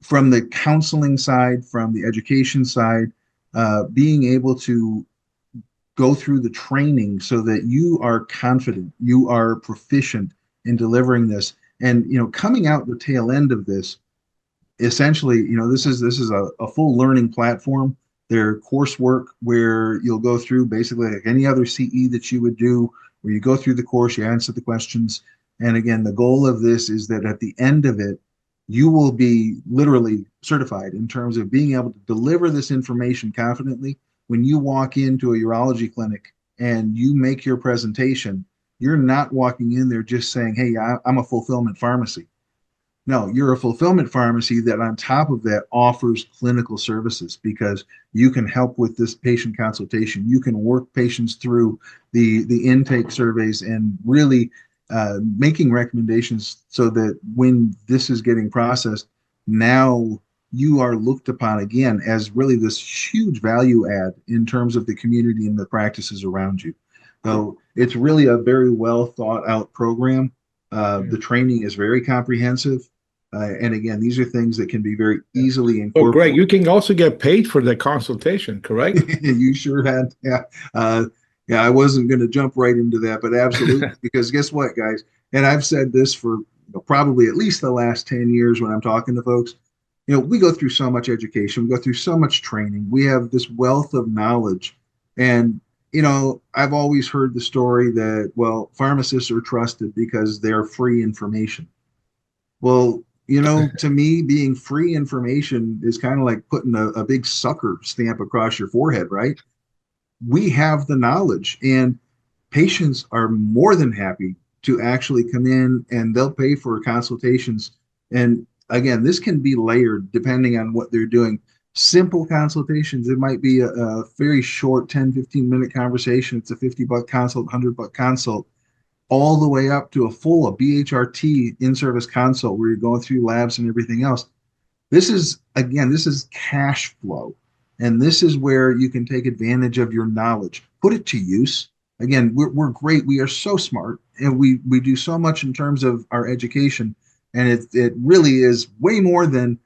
from the counseling side, from the education side, being able to go through the training so that you are confident, you are proficient in delivering this. And, coming out the tail end of this, essentially, this is a full learning platform. There coursework where you'll go through basically like any other CE that you would do, where you go through the course, you answer the questions. And again, the goal of this is that at the end of it, you will be literally certified in terms of being able to deliver this information confidently. When you walk into a urology clinic and you make your presentation, you're not walking in there just saying, hey, I'm a fulfillment pharmacy. No, you're a fulfillment pharmacy that on top of that offers clinical services, because you can help with this patient consultation. You can work patients through the intake surveys and really making recommendations so that when this is getting processed, now you are looked upon again as really this huge value add in terms of the community and the practices around you. So it's really a very well thought out program. The training is very comprehensive. And again, these are things that can be very easily Well, Greg, incorporated. you can also get paid for the consultation, correct? You sure had, yeah. Yeah, I wasn't going to jump right into that, but absolutely, because guess what, guys? And I've said this for probably at least the last 10 years when I'm talking to folks. We go through so much education, we go through so much training, we have this wealth of knowledge. And, I've always heard the story that, well, pharmacists are trusted because they're free information. Well, to me, being free information is kind of like putting a big sucker stamp across your forehead, right? We have the knowledge, and patients are more than happy to actually come in and they'll pay for consultations. And again, this can be layered depending on what they're doing. Simple consultations, it might be a very short 10-15 minute conversation. It's a $50 consult, $100 consult, all the way up to a BHRT in-service consult where you're going through labs and everything else. This is cash flow. And this is where you can take advantage of your knowledge, put it to use. Again, we're great. We are so smart, and we do so much in terms of our education. And it really is way more than,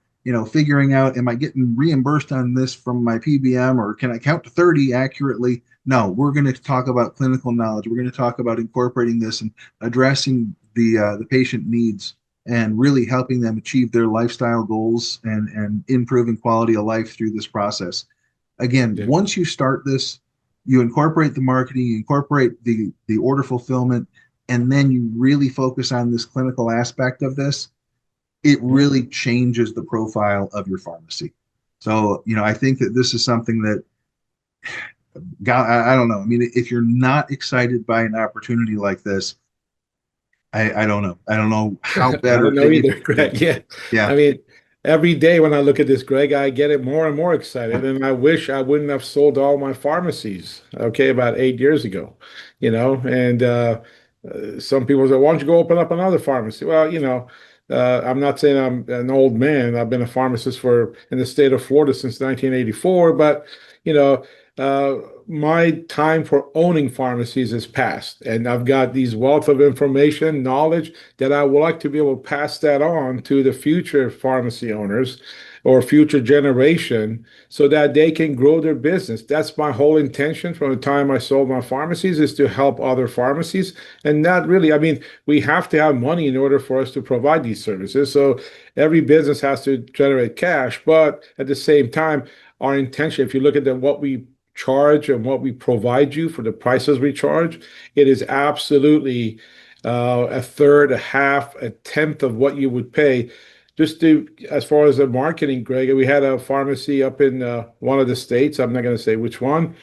figuring out, am I getting reimbursed on this from my PBM, or can I count to 30 accurately? No, we're going to talk about clinical knowledge. We're going to talk about incorporating this and addressing the patient needs and really helping them achieve their lifestyle goals and improving quality of life through this process. Again, Yeah. once you start this, you incorporate the marketing, you incorporate the order fulfillment, and then you really focus on this clinical aspect of this, it really changes the profile of your pharmacy. So, I think that this is something that, God, I don't know. I mean, if you're not excited by an opportunity like this, I don't know. I don't know how I better. don't know either, Greg. Yeah. Yeah. I mean, every day when I look at this, Greg, I get it more and more excited. And I wish I wouldn't have sold all my pharmacies, okay, about 8 years ago, and some people say, why don't you go open up another pharmacy? Well, I'm not saying I'm an old man. I've been a pharmacist in the state of Florida since 1984, but you know, uh, my time for owning pharmacies is past, and I've got these wealth of information, knowledge that I would like to be able to pass that on to the future pharmacy owners or future generation so that they can grow their business. That's my whole intention from the time I sold my pharmacies, is to help other pharmacies. And not really, I mean, we have to have money in order for us to provide these services. So every business has to generate cash, but at the same time, our intention, if you look at what we charge and what we provide you for the prices we charge, it is absolutely a third, a half, a tenth of what you would pay. Just as far as the marketing, Greg, we had a pharmacy up in one of the states. I'm not going to say which one.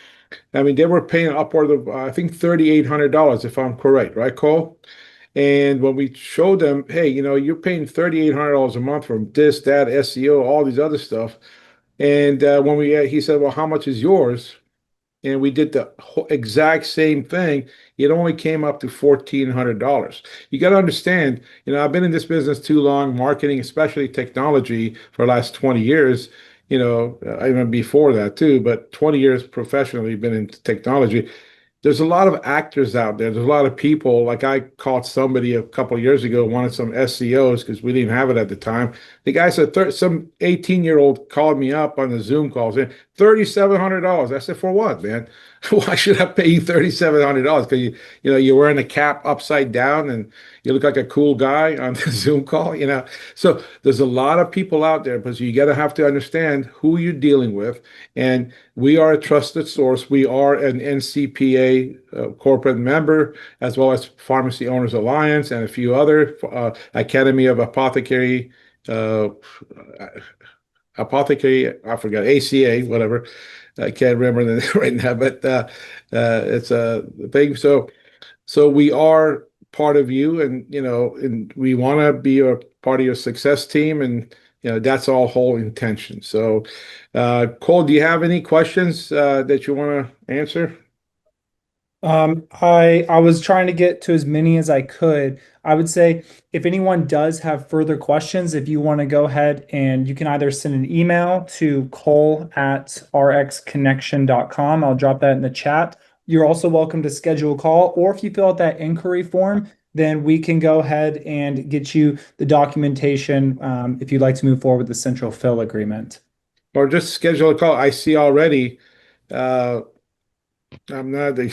I mean, they were paying upward of, I think, $3,800, if I'm correct, right, Cole? And when we showed them, hey, you're paying $3,800 a month from this, that, SEO, all these other stuff. And he said, well, how much is yours? And we did the exact same thing. It only came up to $1,400. You got to understand, I've been in this business too long, marketing, especially technology, for the last 20 years. Even before that too, but 20 years professionally been in technology. There's a lot of actors out there. There's a lot of people. Like, I caught somebody a couple of years ago, wanted some SEOs because we didn't have it at the time. The guy said, some 18-year-old called me up on the Zoom call saying, $3,700. I said, for what, man? Why should I pay you $3,700? Because you're wearing a cap upside down and you look like a cool guy on the Zoom call, So there's a lot of people out there, but you got to have to understand who you're dealing with. And we are a trusted source. We are an NCPA corporate member, as well as Pharmacy Owners Alliance and a few other Academy of Apothecary uh, apothecary, I forgot, ACA, whatever. I can't remember the right now, but it's a thing. So we are part of you, and and we want to be a part of your success team, and that's our whole intention. So, Cole, do you have any questions that you want to answer? I was trying to get to as many as I could. I would say if anyone does have further questions, if you want to go ahead and you can either send an email to cole@rxconnection.com. I'll drop that in the chat. You're also welcome to schedule a call, or if you fill out that inquiry form, then we can go ahead and get you the documentation if you'd like to move forward with the central fill agreement. Or just schedule a call. I see already. Uh, I'm not. I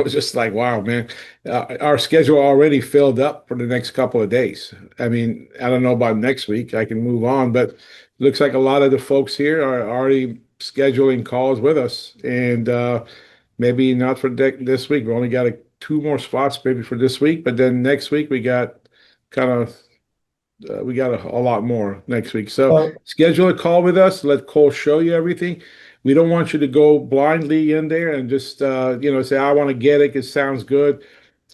was just like, wow, man. Our schedule already filled up for the next couple of days. I mean, I don't know about next week. I can move on, but it looks like a lot of the folks here are already scheduling calls with us, and maybe not for this week. We only got two more spots maybe for this week, but then next week we got kind of we got a lot more next week. So Well, schedule a call with us. Let Cole show you everything. We don't want you to go blindly in there and just say, I want to get it. It sounds good.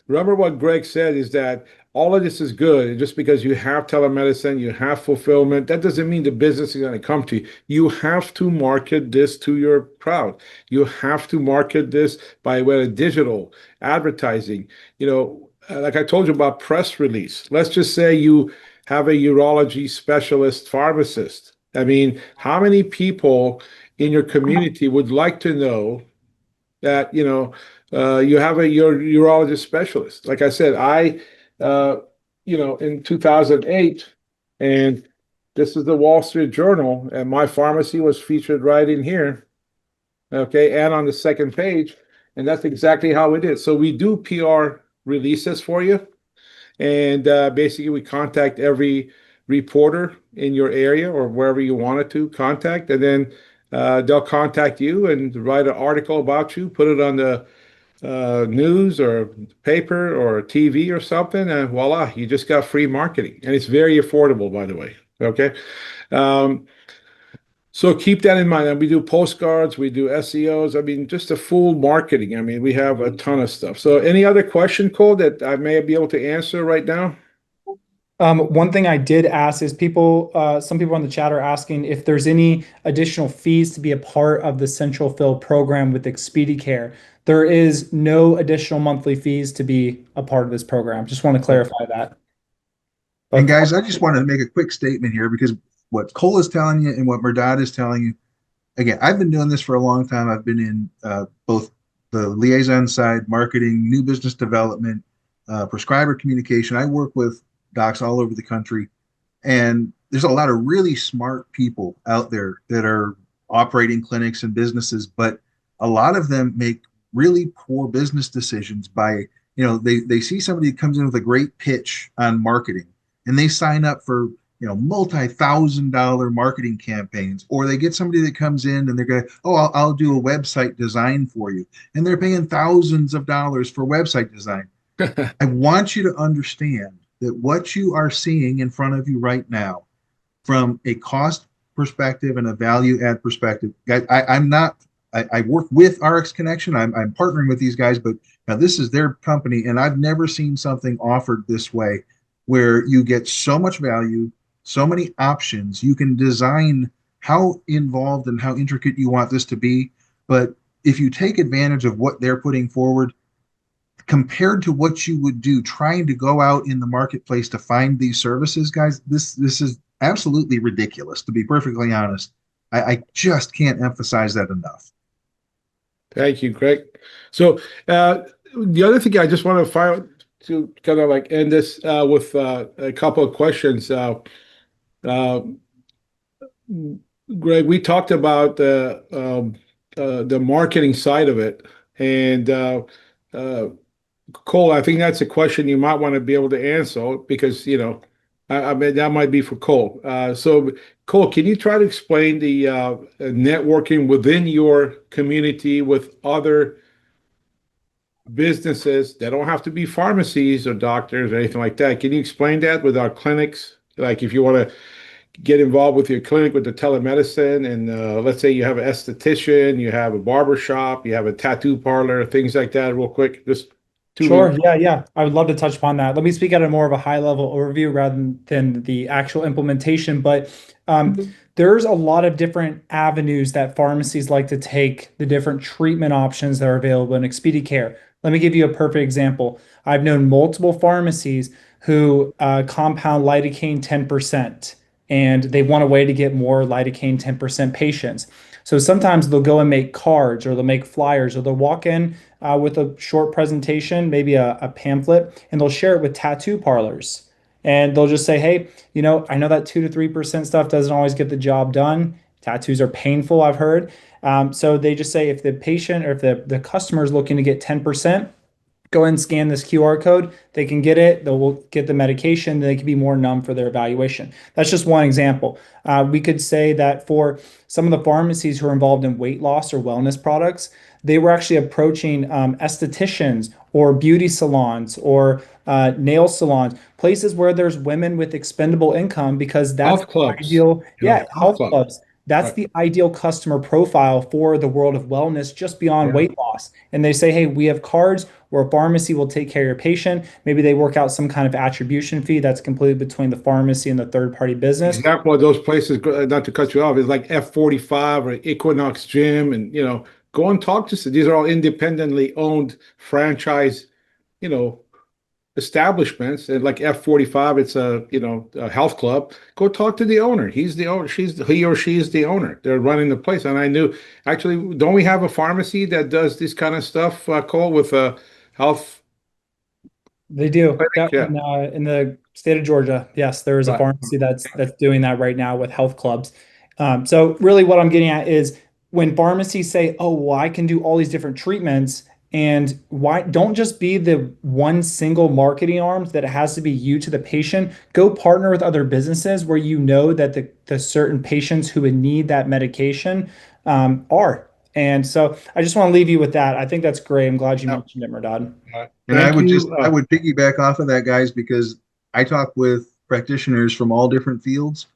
Remember what Greg said is that all of this is good. Just because you have telemedicine, you have fulfillment, that doesn't mean the business is going to come to you. You have to market this to your crowd. You have to market this by way of digital advertising. Like I told you about press release. Let's just say you have a urology specialist pharmacist. I mean, how many people in your community would like to know that you have your urologist specialist? Like I said, in 2008, and this is the Wall Street Journal, and my pharmacy was featured right in here, okay, and on the second page, and that's exactly how we did. So we do PR releases for you, and basically we contact every reporter in your area or wherever you wanted to contact, and then they'll contact you and write an article about you, put it on the news or paper or TV or something, and voila, you just got free marketing. And it's very affordable, by the way. Okay. Um, so keep that in mind. And we do postcards, we do SEOs. I mean, just a full marketing. I mean, we have a ton of stuff. So any other question, Cole, that I may be able to answer right now? One thing I did ask is some people in the chat are asking if there's any additional fees to be a part of the Central Fill program with ExpediCare. There is no additional monthly fees to be a part of this program. Just want to clarify that. And guys, I just wanted to make a quick statement here because what Cole is telling you and what Mehrdad is telling you, again, I've been doing this for a long time. I've been in both the liaison side, marketing, new business development, prescriber communication. I work with docs all over the country, and there's a lot of really smart people out there that are operating clinics and businesses, but a lot of them make really poor business decisions by, they see somebody that comes in with a great pitch on marketing and they sign up for, multi-thousand-dollar marketing campaigns, or they get somebody that comes in and they're going, oh, I'll do a website design for you. And they're paying thousands of dollars for website design. I want you to understand that what you are seeing in front of you right now, from a cost perspective and a value add perspective, guys, I work with RX Connection. I'm partnering with these guys, but now this is their company, and I've never seen something offered this way where you get so much value, so many options. You can design how involved and how intricate you want this to be, but if you take advantage of what they're putting forward, compared to what you would do trying to go out in the marketplace to find these services, guys, this is absolutely ridiculous, to be perfectly honest. I just can't emphasize that enough. Thank you, Greg. So the other thing I just want to kind of like end this with a couple of questions. Greg, we talked about the marketing side of it, and Cole, I think that's a question you might want to be able to answer because I mean that might be for Cole. So Cole, can you try to explain the networking within your community with other businesses that don't have to be pharmacies or doctors or anything like that? Can you explain that with our clinics? Like if you want to get involved with your clinic with the telemedicine. And let's say you have an esthetician, you have a barber shop, you have a tattoo parlor, things like that, real quick. Just 2 minutes. Sure. Yeah. I would love to touch upon that. Let me speak at a more of a high level overview rather than the actual implementation. But there's a lot of different avenues that pharmacies like to take, the different treatment options that are available in Expedia Care. Let me give you a perfect example. I've known multiple pharmacies who compound lidocaine 10%, and they want a way to get more lidocaine 10% patients. So sometimes they'll go and make cards, or they'll make flyers, or they'll walk in with a short presentation, maybe a pamphlet, and they'll share it with tattoo parlors. And they'll just say, hey, I know that 2 to 3% stuff doesn't always get the job done. Tattoos are painful, I've heard. So they just say, if the patient or if the customer is looking to get 10%, go ahead and scan this QR code. They can get it. They'll get the medication. They can be more numb for their evaluation. That's just one example. We could say that for some of the pharmacies who are involved in weight loss or wellness products, they were actually approaching estheticians or beauty salons or nail salons, places where there's women with expendable income, because that's Health clubs. ideal. Yeah, Health health clubs. clubs. That's Right. the ideal customer profile for the world of wellness, just beyond Yeah. weight loss. And they say, hey, we have cards where a pharmacy will take care of your patient. Maybe they work out some kind of attribution fee that's completely between the pharmacy and the third party business. Example of those places, not to cut you off, is like F45 or Equinox Gym, and go and talk to. These are all independently owned franchise, you know, establishments. And like F45, it's a health club. Go talk to the owner. He's the owner. He or she is the owner. They're running the place. And I knew, actually, don't we have a pharmacy that does this kind of stuff, Cole, with health? They do. Clinic? Yeah. In the state of Georgia, yes, there is a Right. pharmacy that's doing that right now with health clubs. So really, what I'm getting at is when pharmacies say, "Oh, well, I can do all these different treatments," and why don't just be the one single marketing arm that it has to be you to the patient. Go partner with other businesses where you know that the certain patients who would need that medication are. And so I just want to leave you with that. I think that's great. I'm glad you mentioned it, Mehrdad. And I Thank would you. I would piggyback off of that, guys, because I talk with practitioners from all different fields,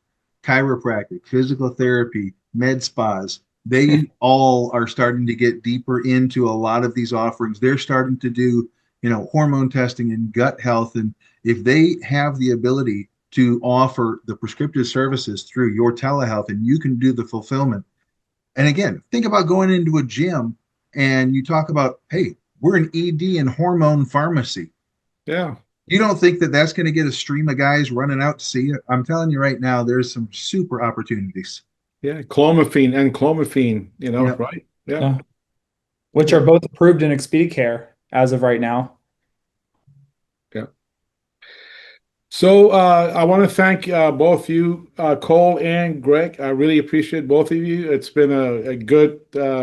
chiropractic, physical therapy, med spas. They all are starting to get deeper into a lot of these offerings. They're starting to do, hormone testing and gut health. And if they have the ability to offer the prescriptive services through your telehealth, and you can do the fulfillment. And again, think about going into a gym and you talk about, hey, we're an ED and hormone pharmacy. Yeah. You don't think that that's going to get a stream of guys running out to see it? I'm telling you right now, there's some super opportunities. Yeah. Clomiphene and clomiphene, Yep. right? Yeah. Yeah. Which are both approved in Expedia Care as of right now. Yeah. So I want to thank both you, Cole and Greg. I really appreciate both of you. It's been a good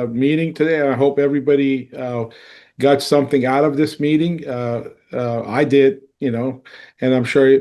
meeting today, and I hope everybody got something out of this meeting. I did, and I'm sure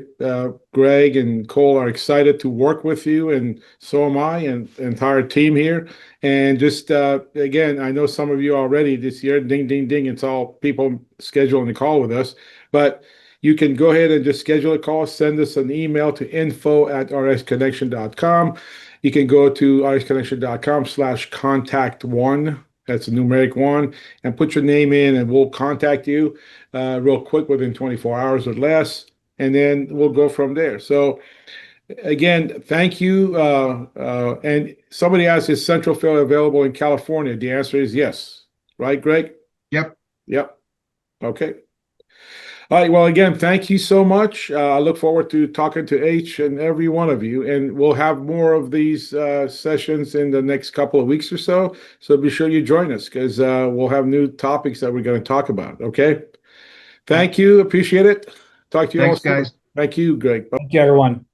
Greg and Cole are excited to work with you, and so am I, and the entire team here. And just again, I know some of you already this year, ding, ding, ding. It's all people scheduling a call with us, but you can go ahead and just schedule a call, send us an email to info@rxconnection.com. You can go to rxconnection.com/contact1. That's a numeric 1, and put your name in, and we'll contact you real quick within 24 hours or less, and then we'll go from there. So again, thank you. And somebody asked, is Central Fill available in California? The answer is yes. Right, Greg? Yep. Yep. Okay. All right. Well, again, thank you so much. I look forward to talking to each and every one of you, and we'll have more of these sessions in the next couple of weeks or so. So be sure you join us, because we'll have new topics that we're going to talk about. Okay. Thank you. Appreciate it. Talk to you all Thanks, soon. guys. Thank you, Greg. Thank you, everyone.